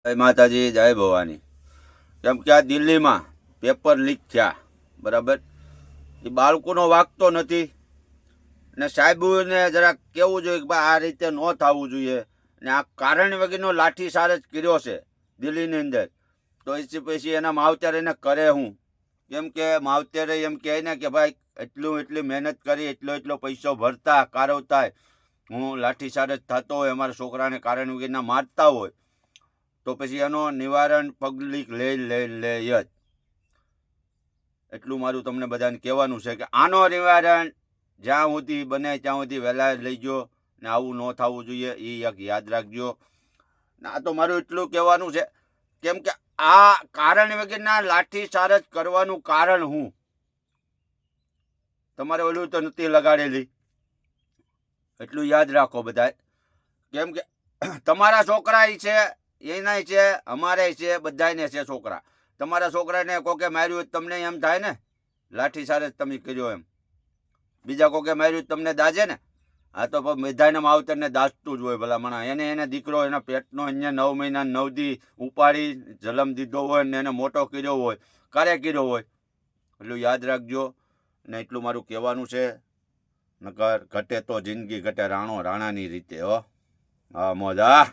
જય માતાજી, જય ભવાની. કેમ કે આ દિલ્હીમાં પેપર લીક થયા, બરાબર. એ બાળકોનો વાગતો નથી ને સાહેબને જરાક કહેવું જોઈએ કે ભાઈ આ રીતે ન થવું જોઈએ. ને આ કારણ વગરનો લાઠીચાર્જ કર્યો છે દિલ્હીની અંદર, તો એ પછી એના માવતર એને કરે હું. કેમ કે માવતરે એમ કહે ને કે ભાઈ એટલી મહેનત કરી, એટલો પૈસો ભરતા કારવતા, હું લાઠીચાર્જ થતો હોય, અમારા છોકરાને કારણ વગરના મારતા હોય, તો પછી એનો નિવારણ પબ્લિક લે જ. એટલું મારું તમને બધાને કહેવાનું છે કે આનો નિવારણ જ્યાં સુધી બને ત્યાં સુધી વહેલા લઈ ગયો ને આવું ન થવું જોઈએ, એ એક યાદ રાખજો. આ તો મારું એટલું કહેવાનું છે. કેમ કે આ કારણ વગરના લાઠીચાર્જ કરવાનું કારણ હું, તમારે ઓલું તો નથી લગાડેલી, એટલું યાદ રાખો બધા. કેમ કે તમારા છોકરા છે, એના છે, અમારે છે, બધાને છે છોકરા. તમારા છોકરાને કોકે માર્યું તમને એમ થાય ને લાઠીચાર્જ તમે કર્યો એમ, બીજા કોકે માર્યું તમને દાજે ને. આ તો બધાને માવતરને દાજતું જ હોય ભલામણા. એને દીકરો એના પેટનો અહીંયા 9 મહિના 9 દી ઉપાડી જલમ દીધો હોય ને એને મોટો કર્યો હોય, કારે કર્યો હોય. એટલું યાદ રાખજો ને એટલું મારું કહેવાનું છે. નકર ઘટે તો જિંદગી ઘટે રાણાની રીતે. હો હા મોજા.